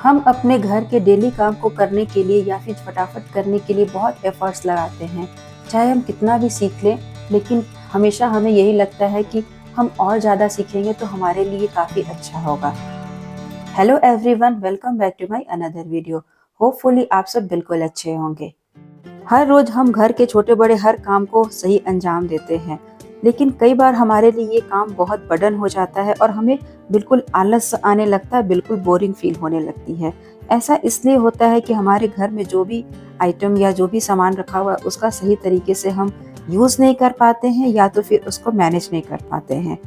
हम अपने घर के डेली काम को करने के लिए या फिर फटाफट करने के लिए बहुत एफर्ट्स लगाते हैं। चाहे हम कितना भी सीख लें, लेकिन हमेशा हमें यही लगता है कि हम और ज़्यादा सीखेंगे तो हमारे लिए काफ़ी अच्छा होगा। Hello everyone, welcome back to my another video. Hopefully आप सब बिल्कुल अच्छे होंगे। हर रोज हम घर के छोटे बड़े हर काम को सही अंजाम देते हैं, लेकिन कई बार हमारे लिए ये काम बहुत बर्डन हो जाता है और हमें बिल्कुल आलस आने लगता है, बिल्कुल बोरिंग फील होने लगती है। ऐसा इसलिए होता है कि हमारे घर में जो भी आइटम या जो भी सामान रखा हुआ है उसका सही तरीके से हम यूज़ नहीं कर पाते हैं या तो फिर उसको मैनेज नहीं कर पाते हैं।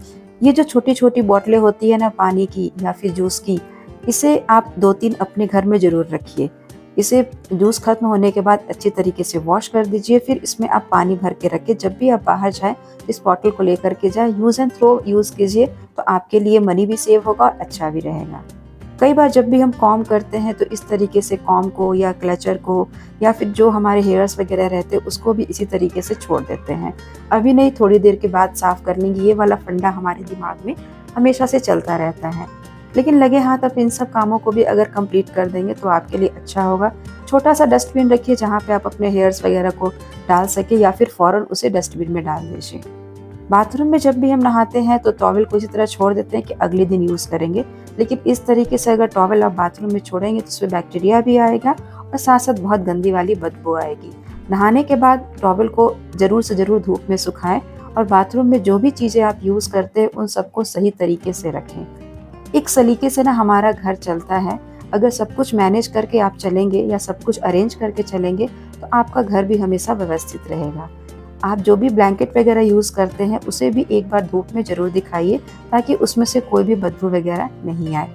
ये जो छोटी छोटी बोतलें होती है ना, पानी की या फिर जूस की, इसे आप 2-3 अपने घर में ज़रूर रखिए। इसे जूस खत्म होने के बाद अच्छी तरीके से वॉश कर दीजिए। फिर इसमें आप पानी भर के रखें। जब भी आप बाहर जाएं इस बॉटल को लेकर के जाएं, यूज़ एंड थ्रो यूज़ कीजिए, तो आपके लिए मनी भी सेव होगा और अच्छा भी रहेगा। कई बार जब भी हम कॉम्ब करते हैं तो इस तरीके से कॉम्ब को या क्लचर को या फिर जो हमारे हेयर्स वगैरह रहते हैं उसको भी इसी तरीके से छोड़ देते हैं। अभी नहीं, थोड़ी देर के बाद साफ कर लेंगे, ये वाला फंडा हमारे दिमाग में हमेशा से चलता रहता है। लेकिन लगे हाथ आप इन सब कामों को भी अगर कंप्लीट कर देंगे तो आपके लिए अच्छा होगा। छोटा सा डस्टबिन रखिए जहाँ पे आप अपने हेयर्स वगैरह को डाल सके या फिर फौरन उसे डस्टबिन में डाल दीजिए। बाथरूम में जब भी हम नहाते हैं तो टॉवल को इसी तरह छोड़ देते हैं कि अगले दिन यूज़ करेंगे, लेकिन इस तरीके से अगर टॉवल आप बाथरूम में छोड़ेंगे तो उसमें बैक्टीरिया भी आएगा और साथ साथ बहुत गंदी वाली बदबू आएगी। नहाने के बाद टॉवल को ज़रूर से ज़रूर धूप में सुखाएं और बाथरूम में जो भी चीज़ें आप यूज़ करते हैं उन सबको सही तरीके से रखें। एक सलीके से ना हमारा घर चलता है। अगर सब कुछ मैनेज करके आप चलेंगे या सब कुछ अरेंज करके चलेंगे तो आपका घर भी हमेशा व्यवस्थित रहेगा। आप जो भी ब्लैंकेट वगैरह यूज़ करते हैं उसे भी एक बार धूप में ज़रूर दिखाइए ताकि उसमें से कोई भी बदबू वगैरह नहीं आए।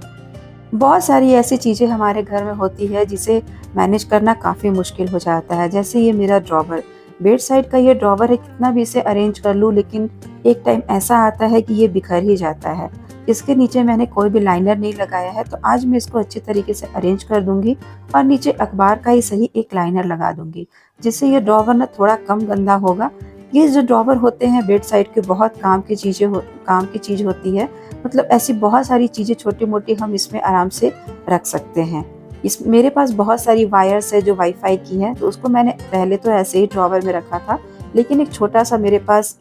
बहुत सारी ऐसी चीज़ें हमारे घर में होती है जिसे मैनेज करना काफ़ी मुश्किल हो जाता है। जैसे ये मेरा ड्रॉवर, बेड साइड का ये ड्रॉवर है, कितना भी इसे अरेंज कर लूँ लेकिन एक टाइम ऐसा आता है कि ये बिखर ही जाता है। इसके नीचे मैंने कोई भी लाइनर नहीं लगाया है, तो आज मैं इसको अच्छी तरीके से अरेंज कर दूंगी और नीचे अखबार का ही सही एक लाइनर लगा दूंगी, जिससे ये ड्रॉवर ना थोड़ा कम गंदा होगा। ये जो ड्रॉवर होते हैं बेड साइड के, बहुत काम की चीज़ होती है। मतलब ऐसी बहुत सारी चीज़ें छोटी मोटी हम इसमें आराम से रख सकते हैं। इस मेरे पास बहुत सारी वायर्स है जो वाईफाई की हैं, तो उसको मैंने पहले तो ऐसे ही ड्रॉवर में रखा था, लेकिन एक छोटा सा मेरे पास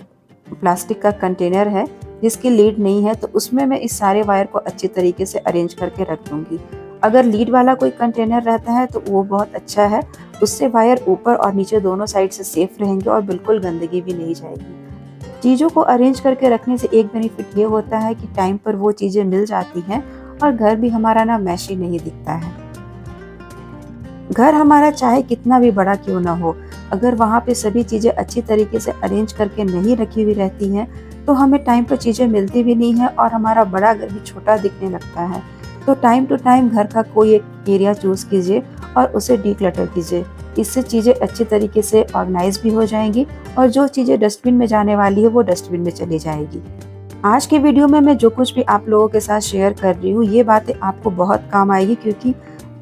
प्लास्टिक का कंटेनर है जिसकी लीड नहीं है, तो उसमें मैं इस सारे वायर को अच्छी तरीके से अरेंज करके रख दूंगी। अगर लीड वाला कोई कंटेनर रहता है तो वो बहुत अच्छा है, उससे वायर ऊपर और नीचे दोनों साइड से सेफ रहेंगे और बिल्कुल गंदगी भी नहीं जाएगी। चीज़ों को अरेंज करके रखने से एक बेनिफिट ये होता है कि टाइम पर वो चीज़ें मिल जाती हैं और घर भी हमारा ना मैशी नहीं दिखता है। घर हमारा चाहे कितना भी बड़ा क्यों ना हो, अगर वहाँ पे सभी चीज़ें अच्छी तरीके से अरेंज करके नहीं रखी हुई रहती हैं तो हमें टाइम पर चीज़ें मिलती भी नहीं है और हमारा बड़ा घर भी छोटा दिखने लगता है। तो टाइम टू टाइम घर का कोई एक एरिया चूज़ कीजिए और उसे डीक्लटर कीजिए। इससे चीज़ें अच्छी तरीके से ऑर्गेनाइज भी हो जाएंगी और जो चीज़ें डस्टबिन में जाने वाली है वो डस्टबिन में चली जाएगी। आज की वीडियो में मैं जो कुछ भी आप लोगों के साथ शेयर कर रही हूँ, ये बातें आपको बहुत काम आएगी, क्योंकि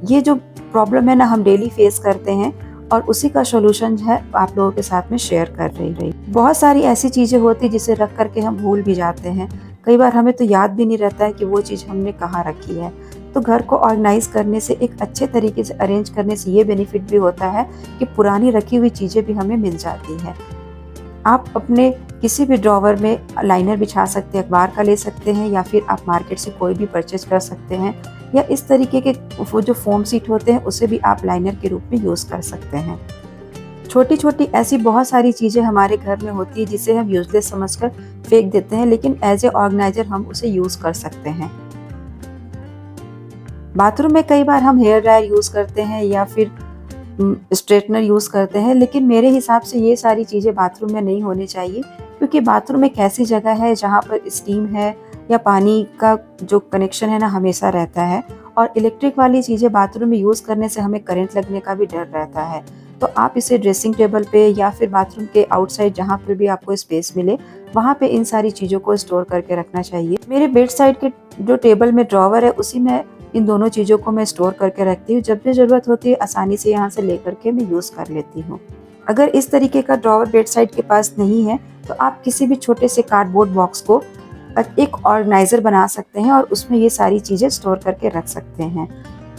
ये जो प्रॉब्लम है ना हम डेली फेस करते हैं और उसी का सॉल्यूशन है आप लोगों के साथ में शेयर कर रही। बहुत सारी ऐसी चीज़ें होती है जिसे रख करके हम भूल भी जाते हैं। कई बार हमें तो याद भी नहीं रहता है कि वो चीज़ हमने कहाँ रखी है। तो घर को ऑर्गेनाइज करने से, एक अच्छे तरीके से अरेंज करने से ये बेनिफिट भी होता है कि पुरानी रखी हुई चीज़ें भी हमें मिल जाती हैं। आप अपने किसी भी ड्रॉवर में लाइनर बिछा सकते हैं, अखबार का ले सकते हैं, या फिर आप मार्केट से कोई भी परचेज कर सकते हैं, या इस तरीके के वो जो फोम सीट होते हैं उसे भी आप लाइनर के रूप में यूज़ कर सकते हैं। छोटी छोटी ऐसी बहुत सारी चीज़ें हमारे घर में होती है जिसे हम यूजलेस समझकर फेंक देते हैं, लेकिन एज ए ऑर्गेनाइजर हम उसे यूज़ कर सकते हैं। बाथरूम में कई बार हम हेयर ड्रायर यूज़ करते हैं या फिर स्ट्रेटनर यूज़ करते हैं, लेकिन मेरे हिसाब से ये सारी चीज़ें बाथरूम में नहीं होनी चाहिए, क्योंकि बाथरूम एक ऐसी जगह है जहाँ पर स्टीम है या पानी का जो कनेक्शन है ना हमेशा रहता है, और इलेक्ट्रिक वाली चीज़ें बाथरूम में यूज़ करने से हमें करंट लगने का भी डर रहता है। तो आप इसे ड्रेसिंग टेबल पे या फिर बाथरूम के आउटसाइड जहाँ पर भी आपको स्पेस मिले वहाँ पे इन सारी चीज़ों को स्टोर करके रखना चाहिए। मेरे बेड साइड के जो टेबल में ड्रॉवर है उसी में इन दोनों चीज़ों को मैं स्टोर करके रखती हूँ। जब भी ज़रूरत होती है आसानी से यहाँ से लेकर के मैं यूज़ कर लेती हूँ। अगर इस तरीके का ड्रॉवर बेड साइड के पास नहीं है तो आप किसी भी छोटे से कार्डबोर्ड बॉक्स को एक ऑर्गेनाइजर बना सकते हैं और उसमें ये सारी चीज़ें स्टोर करके रख सकते हैं।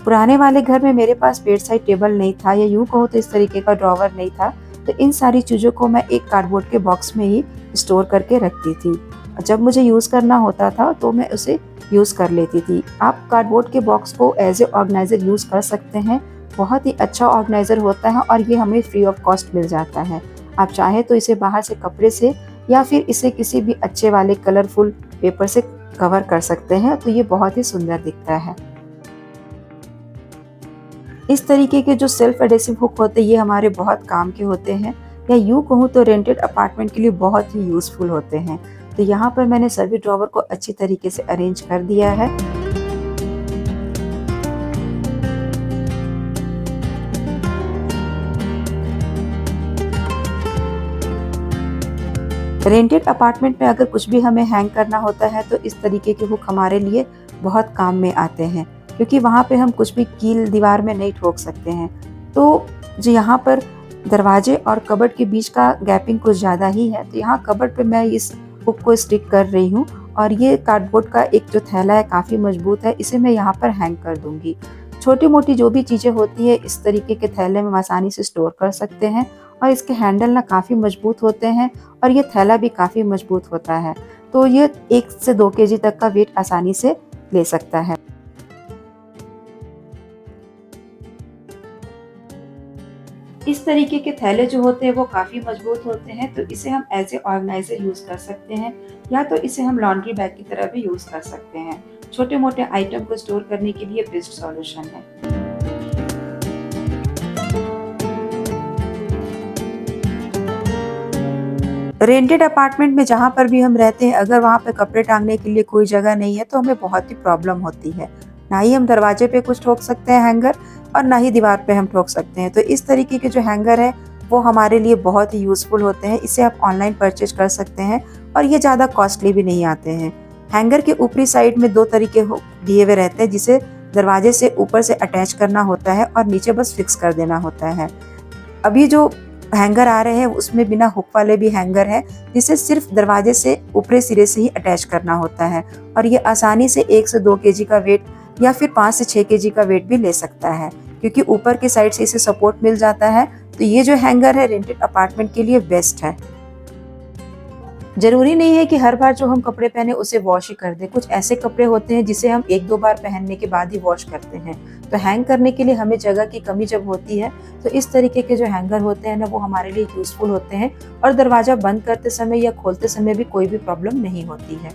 पुराने वाले घर में मेरे पास बेड साइड टेबल नहीं था, या यूँ कहूँ तो इस तरीके का ड्रॉवर नहीं था, तो इन सारी चीज़ों को मैं एक कार्डबोर्ड के बॉक्स में ही स्टोर करके रखती थी। जब मुझे यूज़ करना होता था तो मैं उसे यूज़ कर लेती थी। आप कार्डबोर्ड के बॉक्स को एज ए ऑर्गेनाइज़र यूज़ कर सकते हैं। बहुत ही अच्छा ऑर्गेनाइज़र होता है और ये हमें फ्री ऑफ कॉस्ट मिल जाता है। आप चाहें तो इसे बाहर से कपड़े से या फिर इसे किसी भी अच्छे वाले कलरफुल पेपर से कवर कर सकते हैं, तो ये बहुत ही सुंदर दिखता है। इस तरीके के जो सेल्फ एडेसिव हुक होते हैं ये हमारे बहुत काम के होते हैं, या यूँ कहूँ तो रेंटेड अपार्टमेंट के लिए बहुत ही यूज़फुल होते हैं। तो यहाँ पर मैंने सभी ड्रॉवर को अच्छी तरीके से अरेंज कर दिया है। रेंटेड अपार्टमेंट में अगर कुछ भी हमें हैंग करना होता है तो इस तरीके के हुक हमारे लिए बहुत काम में आते हैं, क्योंकि वहाँ पे हम कुछ भी कील दीवार में नहीं ठोक सकते हैं। तो जो यहाँ पर दरवाजे और कबर्ड के बीच का गैपिंग कुछ ज़्यादा ही है, तो यहाँ कबर्ड पे मैं इस हुक को स्टिक कर रही हूँ, और ये कार्डबोर्ड का एक जो थैला है काफ़ी मजबूत है, इसे मैं यहाँ पर हैंग कर दूँगी। छोटी मोटी जो भी चीज़ें होती है इस तरीके के थैले में आसानी से स्टोर कर सकते हैं, और इसके हैंडल ना काफ़ी मजबूत होते हैं और ये थैला भी काफ़ी मजबूत होता है, तो ये 1 से 2 केजी तक का वेट आसानी से ले सकता है। इस तरीके के थैले जो होते हैं वो काफ़ी मजबूत होते हैं, तो इसे हम एज ए ऑर्गेनाइजर यूज़ कर सकते हैं, या तो इसे हम लॉन्ड्री बैग की तरह भी यूज़ कर सकते हैं। छोटे मोटे आइटम को स्टोर करने के लिए बेस्ट सॉल्यूशन है। रेंटेड अपार्टमेंट में जहाँ पर भी हम रहते हैं, अगर वहाँ पे कपड़े टांगने के लिए कोई जगह नहीं है तो हमें बहुत ही प्रॉब्लम होती है। ना ही हम दरवाजे पे कुछ ठोक सकते हैं हैंगर, और ना ही दीवार पे हम ठोक सकते हैं। तो इस तरीके के जो हैंगर है वो हमारे लिए बहुत ही यूज़फुल होते हैं। इसे आप ऑनलाइन परचेज कर सकते हैं और ये ज़्यादा कॉस्टली भी नहीं आते हैं। हैंगर के ऊपरी साइड में 2 तरीके दिए हुए रहते हैं, जिसे दरवाजे से ऊपर से अटैच करना होता है और नीचे बस फिक्स कर देना होता है। अभी जो हैंगर आ रहे हैं उसमें बिना हुक वाले भी हैंगर है, जिसे सिर्फ दरवाजे से ऊपरी सिरे से ही अटैच करना होता है, और ये आसानी से 1 से 2 केजी का वेट या फिर 5 से 6 केजी का वेट भी ले सकता है, क्योंकि ऊपर के साइड से इसे सपोर्ट मिल जाता है। तो ये जो हैंगर है रेंटेड अपार्टमेंट के लिए बेस्ट है। जरूरी नहीं है कि हर बार जो हम कपड़े पहने उसे वॉश ही कर दें। कुछ ऐसे कपड़े होते हैं जिसे हम 1-2 बार पहनने के बाद ही वॉश करते हैं, तो हैंग करने के लिए हमें जगह की कमी जब होती है तो इस तरीके के जो हैंगर होते हैं ना वो हमारे लिए यूजफुल होते हैं, और दरवाजा बंद करते समय या खोलते समय भी कोई भी प्रॉब्लम नहीं होती है।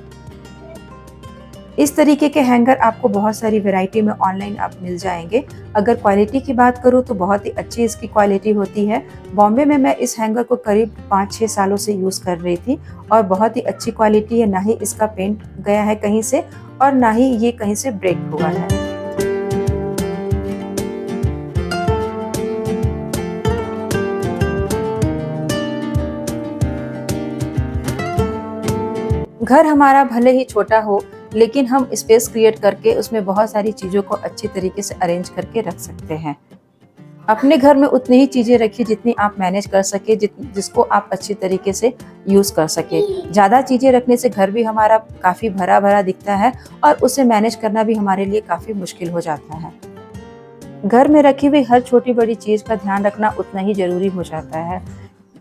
इस तरीके के हैंगर आपको बहुत सारी वैरायटी में ऑनलाइन आप मिल जाएंगे। अगर क्वालिटी की बात करूँ तो बहुत ही अच्छी इसकी क्वालिटी होती है। बॉम्बे में मैं इस हैंगर को करीब 5-6 सालों से यूज़ कर रही थी, और बहुत ही अच्छी क्वालिटी है। ना ही इसका पेंट गया है कहीं से, और ना ही ये कहीं से ब्रेक हुआ है। घर हमारा भले ही छोटा हो, लेकिन हम स्पेस क्रिएट करके उसमें बहुत सारी चीज़ों को अच्छी तरीके से अरेंज करके रख सकते हैं। अपने घर में उतनी ही चीज़ें रखिए जितनी आप मैनेज कर सके, जिसको आप अच्छी तरीके से यूज़ कर सके। ज़्यादा चीज़ें रखने से घर भी हमारा काफ़ी भरा भरा दिखता है, और उसे मैनेज करना भी हमारे लिए काफ़ी मुश्किल हो जाता है। घर में रखी हुई हर छोटी बड़ी चीज़ का ध्यान रखना उतना ही ज़रूरी हो जाता है,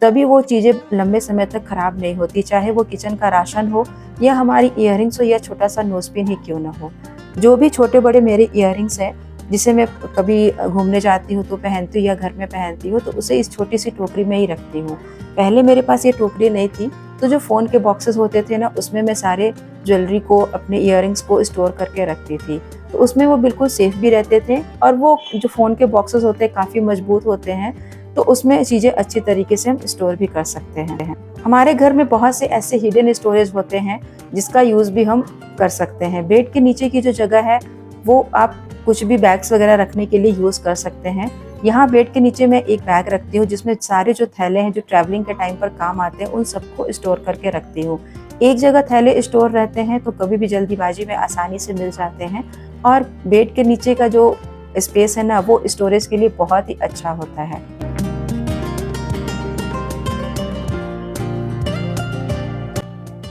तभी वो चीज़ें लंबे समय तक खराब नहीं होती। चाहे वो किचन का राशन हो, या हमारी इयररिंग्स हो, या छोटा सा नोजपिन ही क्यों ना हो। जो भी छोटे बड़े मेरे इयररिंग्स हैं, जिसे मैं कभी घूमने जाती हूँ तो पहनती हूँ या घर में पहनती हूँ, तो उसे इस छोटी सी टोकरी में ही रखती हूँ। पहले मेरे पास ये टोकरी नहीं थी, तो जो फ़ोन के बॉक्सेस होते थे ना, उसमें मैं सारे ज्वेलरी को, अपने इयररिंग्स को स्टोर करके रखती थी। तो उसमें वो बिल्कुल सेफ भी रहते थे, और वो जो फ़ोन के बॉक्सेस होते हैं काफ़ी मजबूत होते हैं, तो उसमें चीज़ें अच्छी तरीके से हम स्टोर भी कर सकते हैं। हमारे घर में बहुत से ऐसे हिडन स्टोरेज होते हैं जिसका यूज़ भी हम कर सकते हैं। बेड के नीचे की जो जगह है वो आप कुछ भी बैग्स वगैरह रखने के लिए यूज़ कर सकते हैं। यहाँ बेड के नीचे मैं एक बैग रखती हूँ, जिसमें सारे जो थैले हैं जो ट्रैवलिंग के टाइम पर काम आते हैं उन सबको स्टोर करके रखती हूँ। एक जगह थैले स्टोर रहते हैं तो कभी भी जल्दीबाजी में आसानी से मिल जाते हैं, और बेड के नीचे का जो स्पेस है ना वो स्टोरेज के लिए बहुत ही अच्छा होता है।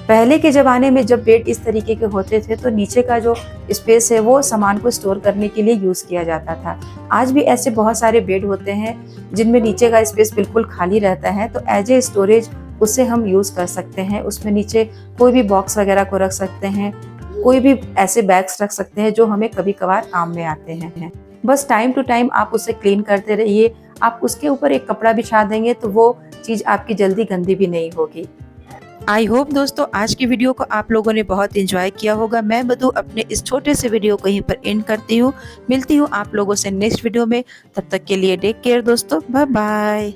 पहले के ज़माने में जब बेड इस तरीके के होते थे तो नीचे का जो स्पेस है वो सामान को स्टोर करने के लिए यूज़ किया जाता था। आज भी ऐसे बहुत सारे बेड होते हैं जिनमें नीचे का स्पेस बिल्कुल खाली रहता है, तो एज ए स्टोरेज उसे हम यूज़ कर सकते हैं। उसमें नीचे कोई भी बॉक्स वगैरह को रख सकते हैं, कोई भी ऐसे बैग्स रख सकते हैं जो हमें कभी कभार काम में आते हैं। बस टाइम टू टाइम आप उसे क्लीन करते रहिए। आप उसके ऊपर एक कपड़ा बिछा देंगे तो वो चीज़ आपकी जल्दी गंदी भी नहीं होगी। आई होप दोस्तों आज की वीडियो को आप लोगों ने बहुत एंजॉय किया होगा। मैं मधु अपने इस छोटे से वीडियो को यहीं पर एंड करती हूँ। मिलती हूँ आप लोगों से नेक्स्ट वीडियो में। तब तक के लिए टेक केयर दोस्तों, बाय बाय।